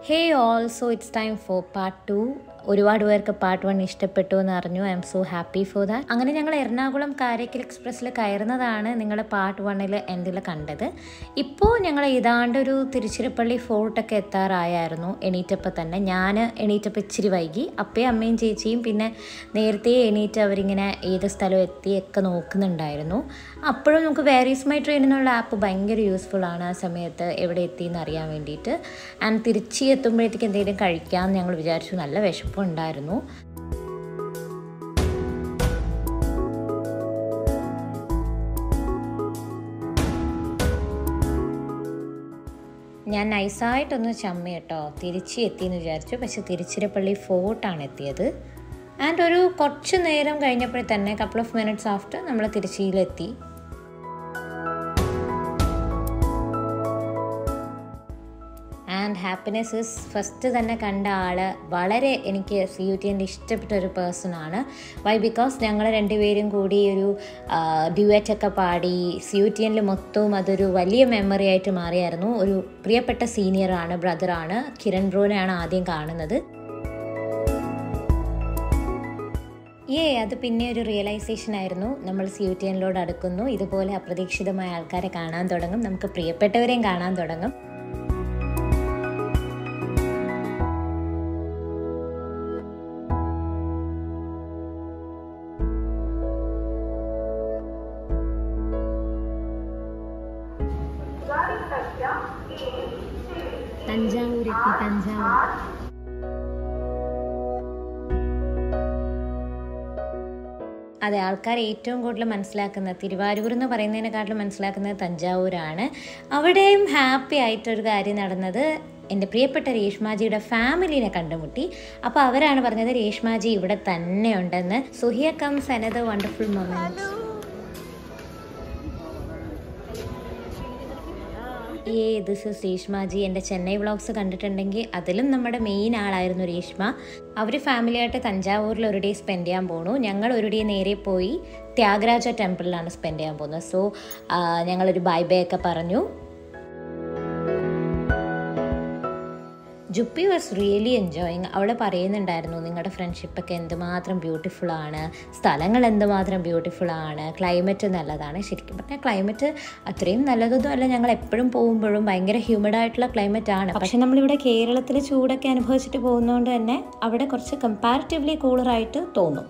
Hey all, so it's time for part 2. ഒരുപാട് പേർക്ക് part 1 ഇഷ്ടപ്പെട്ടു എന്ന് അറിഞ്ഞു. I M so happy for that. അങ്ങനെ ഞങ്ങൾ എറണാകുളം കാരയ്ക്കൽ എക്സ്പ്രസ്സിൽ കയറുന്നതാണ് നിങ്ങൾ പാർട്ട് 1 എൻഡിൽ കണ്ടത്. ഇപ്പോൾ ഞങ്ങൾ ഏതാണ്ടൊരു തിരുച്ചിറപ്പള്ളി ഫോർട്ടൊക്കെ എത്താറായിരുന്നു. എണീറ്റപ്പോൾ തന്നെ ഞാൻ എണീറ്റപ്പോൾ ഇച്ചിരി വൈകി. അപ്പയും അമ്മയും ചേച്ചിയും പിന്നെ നേരത്തെ എണീറ്റ് അവരിങ്ങനെ ഏത് സ്ഥലം എത്തിയൊക്കെ നോക്കുന്നുണ്ടായിരുന്നു. അപ്പോഴും നമുക്ക് വേരീസ് മൈ ട്രെയിൻ എന്നുള്ള ആപ്പ് ഭയങ്കര യൂസ്ഫുള്ളാണ് ആ സമയത്ത് എവിടെ എത്തിയെന്ന് അറിയാൻ വേണ്ടിയിട്ട്. ആൻഡ് തിരിച്ച് എത്തുമ്പോഴത്തേക്ക് എന്തെങ്കിലും കഴിക്കാമെന്ന് ഞങ്ങൾ വിചാരിച്ചു. നല്ല വിശപ്പ് ഉണ്ടായിരുന്നു. ഞാൻ നൈസായിട്ടൊന്ന് ചമ്മി കേട്ടോ, തിരിച്ച് എത്തിയെന്ന് വിചാരിച്ചു. പക്ഷെ തിരുച്ചിറപ്പള്ളി ഫോർട്ടാണ് എത്തിയത്. ആൻഡ് ഒരു കുറച്ച് നേരം കഴിഞ്ഞപ്പോൾ തന്നെ കപ്പിൾ ഓഫ് മിനിറ്റ്സ് ആഫ്റ്റർ നമ്മൾ തിരുച്ചിയിലെത്തി. ആൻഡ് ഹാപ്പിനെസ് ഇസ് ഫസ്റ്റ് തന്നെ കണ്ട ആൾ വളരെ എനിക്ക് CUTN ഇഷ്ടപ്പെട്ട ഒരു പേഴ്സണാണ്. വൈ ബിക്കോസ് ഞങ്ങൾ രണ്ടുപേരും കൂടി ഒരു ഡ്യുവറ്റൊക്കെ പാടി CUTN മൊത്തവും അതൊരു വലിയ മെമ്മറി ആയിട്ട് മാറിയായിരുന്നു. ഒരു പ്രിയപ്പെട്ട സീനിയറാണ്, ബ്രദറാണ്. കിരൺ ബ്രോനെയാണ് ആദ്യം കാണുന്നത്. അത് പിന്നെ ഒരു റിയലൈസേഷൻ ആയിരുന്നു. നമ്മൾ CUTNലോട് അടുക്കുന്നു, ഇതുപോലെ അപ്രതീക്ഷിതമായ ആൾക്കാരെ കാണാൻ തുടങ്ങും, നമുക്ക് പ്രിയപ്പെട്ടവരെയും കാണാൻ തുടങ്ങും. അതെ, ആൾക്കാർ ഏറ്റവും കൂടുതൽ മനസ്സിലാക്കുന്നത് തിരുവാരൂർ എന്ന് പറയുന്നതിനെക്കാട്ടിലും മനസ്സിലാക്കുന്നത് തഞ്ചാവൂരാണ്. അവിടെയും ഹാപ്പി ആയിട്ടൊരു കാര്യം നടന്നത്, എൻ്റെ പ്രിയപ്പെട്ട രേഷ്മാജിയുടെ ഫാമിലിനെ കണ്ടുമുട്ടി. അപ്പോൾ അവരാണ് പറഞ്ഞത് രേഷ്മാജി ഇവിടെ തന്നെ ഉണ്ടെന്ന്. So here comes another wonderful moment. This is Reshmaji. എൻ്റെ ചെന്നൈ വ്ളോഗ്സ് കണ്ടിട്ടുണ്ടെങ്കിൽ അതിലും നമ്മുടെ മെയിൻ ആളായിരുന്നു രേഷ്മ. അവർ ഫാമിലിയായിട്ട് തഞ്ചാവൂരിൽ ഒരു ഡേ സ്പെൻഡ് ചെയ്യാൻ പോണു. ഞങ്ങൾ ഒരു ഡേ നേരെ പോയി ത്യാഗരാജ ടെമ്പിളിലാണ് സ്പെൻഡ് ചെയ്യാൻ പോകുന്നത്. സോ ഞങ്ങളൊരു ബൈ ബൈ ഒക്കെ പറഞ്ഞു. ജുപ്പി വാസ് റിയലി എൻജോയിങ്. അവൾ പറയുന്നുണ്ടായിരുന്നു നിങ്ങളുടെ ഫ്രണ്ട്ഷിപ്പൊക്കെ എന്തുമാത്രം ബ്യൂട്ടിഫുൾ ആണ്, സ്ഥലങ്ങൾ എന്തുമാത്രം ബ്യൂട്ടിഫുൾ ആണ്, ക്ലൈമറ്റ് നല്ലതാണ്. ശരിക്കും പറഞ്ഞാൽ ക്ലൈമറ്റ് അത്രയും നല്ലതൊന്നും അല്ല. ഞങ്ങൾ എപ്പോഴും പോകുമ്പോഴും ഭയങ്കര ഹ്യൂമിഡായിട്ടുള്ള ക്ലൈമറ്റ് ആണ്. പക്ഷെ നമ്മളിവിടെ കേരളത്തിൽ ചൂടൊക്കെ അനുഭവിച്ചിട്ട് പോകുന്നതുകൊണ്ട് തന്നെ അവിടെ കുറച്ച് കമ്പാരിറ്റീവ്ലി കൂളറായിട്ട് തോന്നും.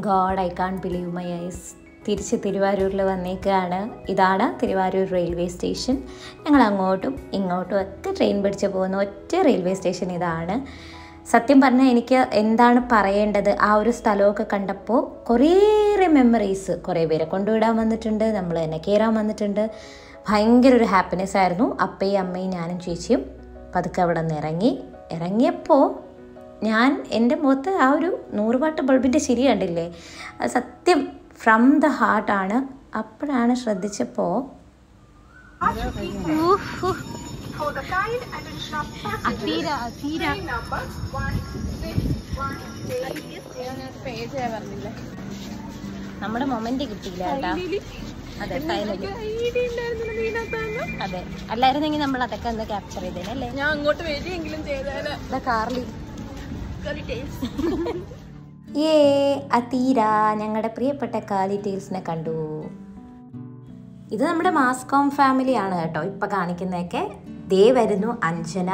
God, I can't believe my eyes. തിരിച്ച് തിരുവാരൂരിൽ വന്നേക്കാണ്. ഇതാണ് തിരുവാരൂർ റെയിൽവേ സ്റ്റേഷൻ. ഞങ്ങൾ അങ്ങോട്ടും ഇങ്ങോട്ടും ഒക്കെ ട്രെയിൻ പിടിച്ച് പോകുന്ന ഒറ്റ റെയിൽവേ സ്റ്റേഷൻ ഇതാണ്. സത്യം പറഞ്ഞാൽ എനിക്ക് എന്താണ് പറയേണ്ടത്, ആ ഒരു സ്ഥലമൊക്കെ കണ്ടപ്പോൾ കുറേയേറെ മെമ്മറീസ്. കുറേ പേരെ കൊണ്ടുവിടാൻ വന്നിട്ടുണ്ട്, നമ്മൾ തന്നെ കയറാൻ വന്നിട്ടുണ്ട്. ഭയങ്കര ഒരു ഹാപ്പിനെസ് ആയിരുന്നു. അപ്പയും അമ്മയും ഞാനും ചേച്ചിയും പതുക്കെ അവിടെ നിന്ന് ഇറങ്ങിയപ്പോൾ എൻ്റെ മുഖത്ത് ആ ഒരു 100 വാട്ട് ബൾബിൻ്റെ ചിരി കണ്ടില്ലേ, അത് സത്യം ഫ്രം ദ ഹാർട്ടാണ്. അപ്പോഴാണ് ശ്രദ്ധിച്ചപ്പോൾ നമ്മുടെ മൊമെന്റ് കിട്ടിയില്ല കേട്ടാ. അതെ, അതെ, അല്ലായിരുന്നെങ്കിൽ നമ്മൾ അതൊക്കെ ഒന്ന് ക്യാപ്ചർ ചെയ്തേനല്ലേ. ഞാൻ അങ്ങോട്ട് വരികയെങ്കിലും ചെയ്തേനെ. കാറിൽ അതീര ഞങ്ങളുടെ പ്രിയപ്പെട്ട കാലി ടീൽസിനെ കണ്ടു. ഇത് നമ്മുടെ മാസ്കോം ഫാമിലിയാണ് കേട്ടോ ഇപ്പൊ കാണിക്കുന്നതൊക്കെ. ദേ വരുന്നു അഞ്ജന.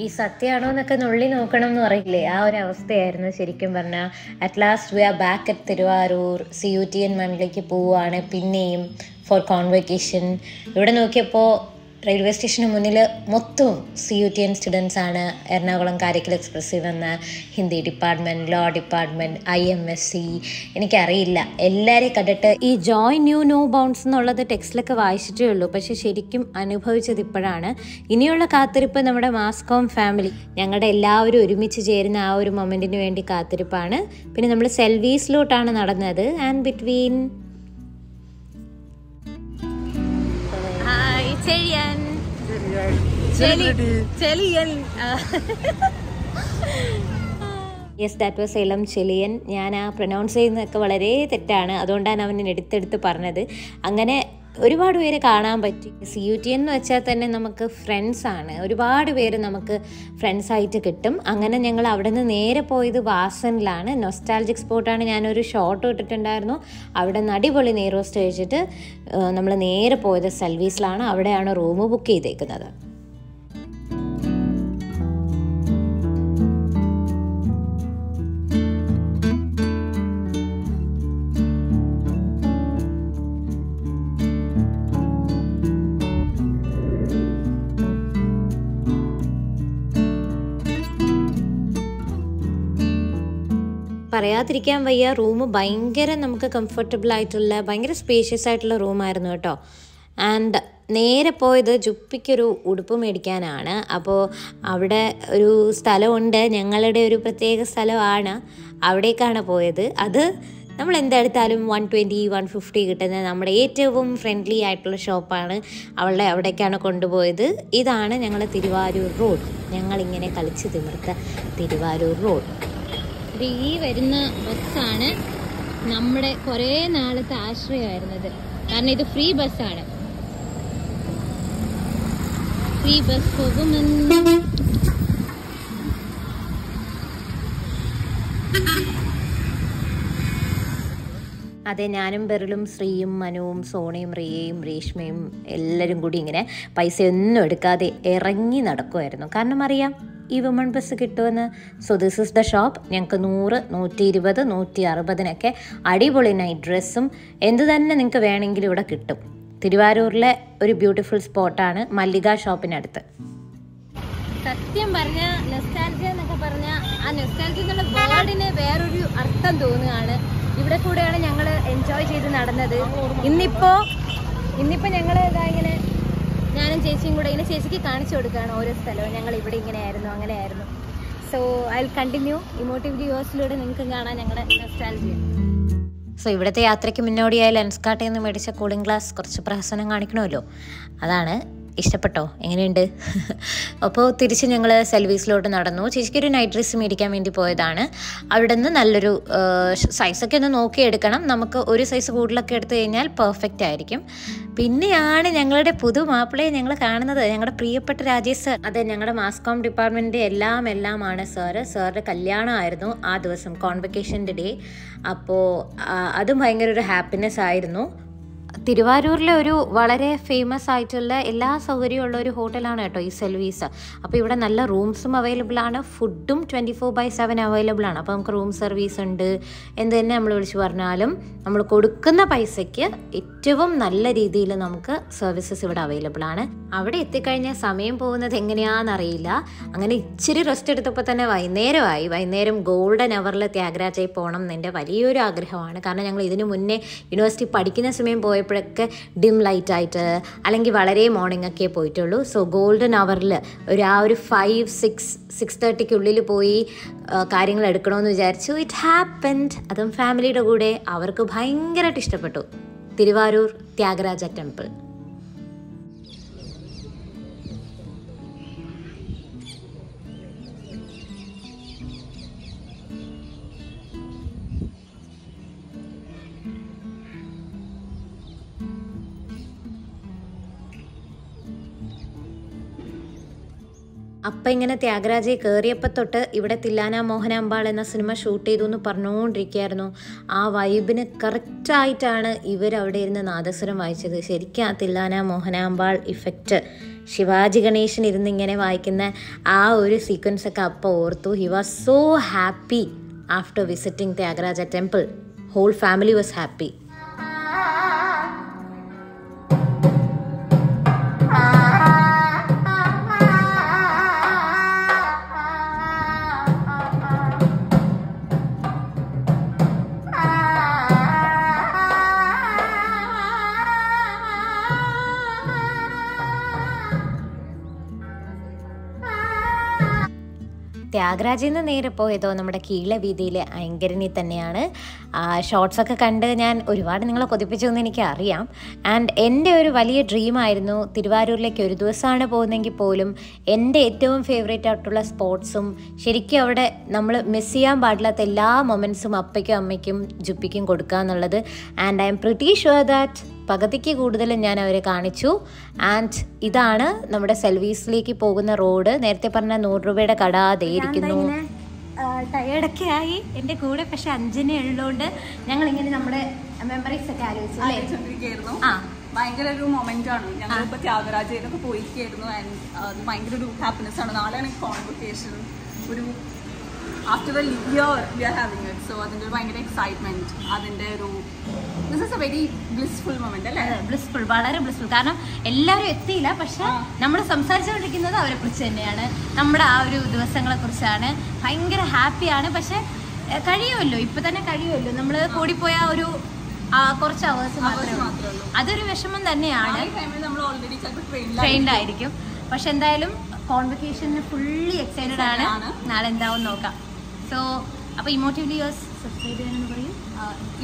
ഈ സത്യമാണോ എന്നൊക്കെ നുള്ളി നോക്കണം എന്ന് പറയില്ലേ, ആ ഒരു അവസ്ഥയായിരുന്നു ശരിക്കും പറഞ്ഞാൽ. At last we are back at Thiruvarur. CUTN മണ്ണിലേക്ക് പോവുകയാണ് പിന്നെയും ഫോർ കോൺവെക്കേഷൻ. ഇവിടെ നോക്കിയപ്പോൾ റെയിൽവേ സ്റ്റേഷന് മുന്നിൽ മൊത്തവും CUTN സ്റ്റുഡൻസ് ആണ്. എറണാകുളം കാരയ്ക്കൽ എക്സ്പ്രസ്സിൽ വന്ന Hindi department, law department, IMSC, എനിക്കറിയില്ല. എല്ലാവരെയും കണ്ടിട്ട് ഈ ജോയിൻ ന്യൂ നോ ബൗണ്ട്സ് എന്നുള്ളത് ടെക്സ്റ്റിലൊക്കെ വായിച്ചിട്ടേ ഉള്ളൂ, പക്ഷേ ശരിക്കും അനുഭവിച്ചത് ഇപ്പോഴാണ്. ഇനിയുള്ള കാത്തിരിപ്പ് നമ്മുടെ മാസ്കോം ഫാമിലി, ഞങ്ങളുടെ എല്ലാവരും ഒരുമിച്ച് ചേരുന്ന ആ ഒരു മൊമെൻറ്റിന് വേണ്ടി കാത്തിരിപ്പാണ്. പിന്നെ നമ്മൾ സെൽവീസിലോട്ടാണ് നടന്നത്. ആൻഡ് ബിറ്റ്വീൻ ചെളിയൻ ചെളിയൻ. യെസ്, ദാറ്റ് വാസ് സേലം ചെളിയൻ. ഞാൻ ആ പ്രൊനൗൺസ് ചെയ്യുന്നതൊക്കെ വളരെ തെറ്റാണ്, അതുകൊണ്ടാണ് അവൻ എടുത്തെടുത്ത് പറഞ്ഞത്. അങ്ങനെ ഒരുപാട് പേര് കാണാൻ പറ്റി. CUTN എന്ന് വെച്ചാൽ തന്നെ നമുക്ക് ഫ്രണ്ട്സാണ്, ഒരുപാട് പേര് നമുക്ക് ഫ്രണ്ട്സായിട്ട് കിട്ടും. അങ്ങനെ ഞങ്ങൾ അവിടെ നിന്ന് നേരെ പോയത് വാസനിലാണ്. നൊസ്റ്റാൾജിക് സ്പോട്ടാണ്. ഞാനൊരു ഷോർട്ട് ഇട്ടിട്ടുണ്ടായിരുന്നു. അവിടെ നിന്ന് അടിപൊളി നെയ് റോസ്റ്റ് കഴിച്ചിട്ട് നമ്മൾ നേരെ പോയത് സെൽവീസിലാണ്. അവിടെയാണ് റൂം ബുക്ക് ചെയ്തേക്കുന്നത്. പറയാതിരിക്കാൻ വയ്യ, റൂം ഭയങ്കര നമുക്ക് കംഫർട്ടബിൾ ആയിട്ടുള്ള, ഭയങ്കര സ്പേഷ്യസ് ആയിട്ടുള്ള റൂമായിരുന്നു കേട്ടോ. ആൻഡ് നേരെ പോയത് ജുപ്പിക്കൊരു ഉടുപ്പ് മേടിക്കാനാണ്. അപ്പോൾ അവിടെ ഒരു സ്ഥലമുണ്ട്, ഞങ്ങളുടെ ഒരു പ്രത്യേക സ്ഥലമാണ്, അവിടേക്കാണ് പോയത്. അത് നമ്മൾ എന്തെടുത്താലും 120, 150 കിട്ടുന്ന നമ്മുടെ ഏറ്റവും ഫ്രണ്ട്ലി ആയിട്ടുള്ള ഷോപ്പാണ്. അവളുടെ അവിടേക്കാണ് കൊണ്ടുപോയത്. ഇതാണ് ഞങ്ങൾ തിരുവാരൂർ റോഡ്. ഞങ്ങളിങ്ങനെ കളിച്ച് തിമിർത്ത തിരുവാരൂർ റോഡ്. ഈ വരുന്ന ബസ്സാണ് നമ്മുടെ കുറേ നാളത്തെ ആശ്രയമായിരുന്നത്. കാരണം ഇത് ഫ്രീ ബസ്സാണ്. ഫ്രീ ബസ് പോകുമെന്ന് അതെ, ഞാനും ബെറിലും ശ്രീയും മനുവും സോണയും റിയയും രേഷ്മയും എല്ലാവരും കൂടി ഇങ്ങനെ പൈസയൊന്നും എടുക്കാതെ ഇറങ്ങി നടക്കുമായിരുന്നു. കാരണം അറിയാം ഈ വുമൺ ബസ് കിട്ടുമെന്ന്. So this is the shop. ഞങ്ങൾക്ക് 100, 120, 160 അടിപൊളി നൈറ്റ് ഡ്രസ്സും എന്ത് തന്നെ നിങ്ങൾക്ക് വേണമെങ്കിലും ഇവിടെ കിട്ടും. തിരുവാരൂരിലെ ഒരു ബ്യൂട്ടിഫുൾ സ്പോട്ടാണ്, മല്ലിക ഷോപ്പിനടുത്ത്. സത്യം പറഞ്ഞ നൊസ്റ്റാൾജിയ എന്നൊക്കെ പറഞ്ഞാൽ ആ നൊസ്റ്റാൾജിയ എന്നുള്ള വേർഡിന് വേറൊരു അർത്ഥം തോന്നുകയാണ്. ഇവിടെ കൂടെയാണ് ഞങ്ങൾ എൻജോയ് ചെയ്ത് നടന്നത്. ഇന്നിപ്പോ ഞങ്ങൾ ഇങ്ങനെ ഞാനും ചേച്ചിയും കൂടെ ഇങ്ങനെ ചേച്ചിക്ക് കാണിച്ചു കൊടുക്കുകയാണ് ഓരോ സ്ഥലവും. ഞങ്ങൾ ഇവിടെ ഇങ്ങനെയായിരുന്നു, അങ്ങനെയായിരുന്നു. So I will continue emotive വീഡിയോസിലൂടെ നിങ്ങൾക്ക് കാണാൻ ഞങ്ങളുടെ നൊസ്റ്റാൾജിയ. സോ ഇവിടുത്തെ യാത്രയ്ക്ക് മുന്നോടിയായി ലെൻസ്കാർട്ടിൽ നിന്ന് മേടിച്ച കൂളിംഗ് ഗ്ലാസ് കുറച്ച് പ്രഹസനം കാണിക്കണമല്ലോ, അതാണ്. ഇഷ്ടപ്പെട്ടോ? എങ്ങനെയുണ്ട്? അപ്പോൾ തിരിച്ച് ഞങ്ങൾ സെൽവീസിലോട്ട് നടന്നു. ചേച്ചിക്കൊരു നൈറ്റ് ഡ്രസ്സ് മേടിക്കാൻ വേണ്ടി പോയതാണ്. അവിടെ നിന്ന് നല്ലൊരു സൈസൊക്കെ ഒന്ന് നോക്കിയെടുക്കണം. നമുക്ക് ഒരു സൈസ് കൂടുതലൊക്കെ എടുത്തു കഴിഞ്ഞാൽ പെർഫെക്റ്റ് ആയിരിക്കും. പിന്നെയാണ് ഞങ്ങളുടെ പുതു മാപ്പിളയെ ഞങ്ങൾ കാണുന്നത്, ഞങ്ങളുടെ പ്രിയപ്പെട്ട രാജേഷ് സർ. അതെ, ഞങ്ങളുടെ മാസ്കോം ഡിപ്പാർട്ട്മെൻറ്റിൻ്റെ എല്ലാമാണ് സാറിൻ്റെ കല്യാണമായിരുന്നു ആ ദിവസം, കോൺവെക്കേഷൻ്റെ ഡേ. അപ്പോൾ അതും ഭയങ്കര ഒരു ഹാപ്പിനെസ് ആയിരുന്നു. തിരുവാരൂരിലെ ഒരു വളരെ ഫേമസ് ആയിട്ടുള്ള എല്ലാ സൗകര്യമുള്ള ഒരു ഹോട്ടലാണ് കേട്ടോ ഈ സെൽവീസ്. അപ്പോൾ ഇവിടെ നല്ല റൂംസും അവൈലബിൾ ആണ്, ഫുഡും 24/7 അവൈലബിൾ ആണ്. അപ്പോൾ നമുക്ക് റൂം സർവീസ് ഉണ്ട്. എന്ത് തന്നെ നമ്മൾ വിളിച്ച് പറഞ്ഞാലും നമ്മൾ കൊടുക്കുന്ന പൈസയ്ക്ക് ഏറ്റവും നല്ല രീതിയിൽ നമുക്ക് സർവീസസ് ഇവിടെ അവൈലബിൾ ആണ്. അവിടെ എത്തിക്കഴിഞ്ഞാൽ സമയം പോകുന്നത് എങ്ങനെയാണെന്നറിയില്ല. അങ്ങനെ ഇച്ചിരി റെസ്റ്റ് എടുത്തപ്പോൾ തന്നെ വൈകുന്നേരമായി. വൈകുന്നേരം ഗോൾഡൻ അവറിൽ ത്യാഗരാജയിൽ പോകണം എന്നെൻ്റെ വലിയൊരു ആഗ്രഹമാണ്. കാരണം ഞങ്ങൾ ഇതിനു മുന്നേ യൂണിവേഴ്സിറ്റി പഠിക്കുന്ന സമയം പോയപ്പോഴൊക്കെ ഡിം ലൈറ്റായിട്ട് അല്ലെങ്കിൽ വളരെ മോർണിംഗ് ഒക്കെ പോയിട്ടുള്ളൂ. സോ ഗോൾഡൻ അവറിൽ ഒരു 5-6:30 പോയി കാര്യങ്ങൾ എടുക്കണമെന്ന് വിചാരിച്ചു. It happened. അതും ഫാമിലിയുടെ കൂടെ. അവർക്ക് ഭയങ്കരമായിട്ട് ഇഷ്ടപ്പെട്ടു തിരുവാരൂർ ത്യാഗരാജ ടെമ്പിൾ. അപ്പം ഇങ്ങനെ ത്യാഗരാജയെ കയറിയപ്പോൾ തൊട്ട് ഇവിടെ തില്ലാന മോഹനാമ്പാൾ എന്ന സിനിമ ഷൂട്ട് ചെയ്തു എന്ന് പറഞ്ഞുകൊണ്ടിരിക്കുകയായിരുന്നു. ആ വൈബിന് കറക്റ്റായിട്ടാണ് ഇവരവിടെ ഇരുന്ന് നാദസ്വരം വായിച്ചത്. ശരിക്കും ആ തില്ലാന മോഹനാമ്പാൾ ഇഫക്റ്റ്, ശിവാജി ഗണേശൻ ഇരുന്ന് ഇങ്ങനെ വായിക്കുന്ന ആ ഒരു സീക്വൻസൊക്കെ അപ്പോൾ ഓർത്തു. He was so happy after visiting Thyagaraja temple. Whole family was happy. ത്യാഗരാജിൽ നിന്ന് നേരെ പോയതോ നമ്മുടെ കീഴവീതിയിലെ ഐങ്കരനി തന്നെയാണ്. ഷോർട്സൊക്കെ കണ്ട് ഞാൻ ഒരുപാട് നിങ്ങളെ കൊതിപ്പിച്ചു എന്ന് എനിക്കറിയാം. ആൻഡ് എൻ്റെ ഒരു വലിയ ഡ്രീമായിരുന്നു തിരുവാരൂരിലേക്ക് ഒരു ദിവസമാണ് പോകുന്നതെങ്കിൽ പോലും എൻ്റെ ഏറ്റവും ഫേവറേറ്റ് ആയിട്ടുള്ള സ്പോട്സും ശരിക്കും അവിടെ നമ്മൾ മിസ് ചെയ്യാൻ പാടില്ലാത്ത എല്ലാ മൊമെൻറ്റ്സും അപ്പയ്ക്കും അമ്മയ്ക്കും ജുപ്പിക്കും കൊടുക്കുക എന്നുള്ളത്. And I M pretty sure that പകുതിക്ക് കൂടുതലും ഞാൻ അവരെ കാണിച്ചു. ആൻഡ് ഇതാണ് നമ്മുടെ സെൽവീസിലേക്ക് പോകുന്ന റോഡ്. നേരത്തെ പറഞ്ഞ 100 രൂപയുടെ കട അതേയിരിക്കുന്നു. ടയേർഡൊക്കെ ആയി എൻ്റെ കൂടെ, പക്ഷെ 5 ഉള്ളതുകൊണ്ട് ഞങ്ങളിങ്ങനെ നമ്മുടെ മെമ്മറീസ് ഒക്കെ ആലോചിച്ചു. ഭയങ്കര ഒരു മൊമെന്റ് ആണ്. ഞങ്ങളിപ്പോൾ ത്യാഗരാജയിലൊക്കെ പോയിരിക്കായിരുന്നു. ആൻഡ് അത് ഭയങ്കര ഒരു ഹാപ്പിനെസ് ആണ്. നാളെയാണ് കോൺവൊക്കേഷൻ. ഒരു after a year we are having it. So അതിൻ്റെ ഒരു ഭയങ്കര എക്സൈറ്റ്മെന്റ്, അതിൻ്റെ ഒരു this is a very blissful moment അല്ലേ? ബ്ലിസ്ഫുൾ, വളരെ ബ്ലിസ്ഫുൾ. കാരണം എല്ലാവരും എത്തിയില്ല, പക്ഷെ നമ്മൾ സംസാരിച്ചുകൊണ്ടിരിക്കുന്നത് അവരെ കുറിച്ച് തന്നെയാണ്, നമ്മുടെ ആ ഒരു ദിവസങ്ങളെ കുറിച്ചാണ്. ഭയങ്കര ഹാപ്പിയാണ്. പക്ഷെ കഴിയുമല്ലോ, ഇപ്പൊ തന്നെ കഴിയുമല്ലോ. നമ്മൾ കൂടിപ്പോയ ഒരു കുറച്ച് അവേഴ്സ് മാത്രമേ ഉള്ളൂ. അതൊരു വിഷമം തന്നെയാണ്. ട്രെയിൻഡ് ആയിരിക്കും. പക്ഷെ എന്തായാലും കോൺവൊക്കേഷന് ഫുള്ളി എക്സൈറ്റഡ് ആണ്. നാളെ എന്താവും നോക്കാം. സോ അപ്പോൾ ഇമോട്ടീവ്ലി യുവേഴ്സ് സബ്സ്ക്രൈബ് ചെയ്യാനെന്ന് പറയും.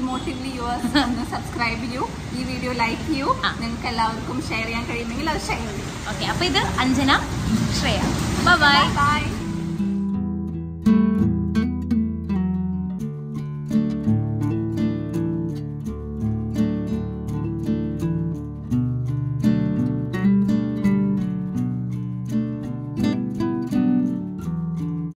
ഇമോട്ടീവ്ലി യുവേഴ്സ് ഒന്ന് സബ്സ്ക്രൈബ് ചെയ്യൂ, ഈ വീഡിയോ ലൈക്ക് ചെയ്യൂ. നിങ്ങൾക്ക് എല്ലാവർക്കും ഷെയർ ചെയ്യാൻ കഴിയുമെങ്കിൽ അത് ഷെയർ ചെയ്യൂ. ഓക്കെ, അപ്പോൾ ഇത് അഞ്ജന, ശ്രേയ. ബൈ.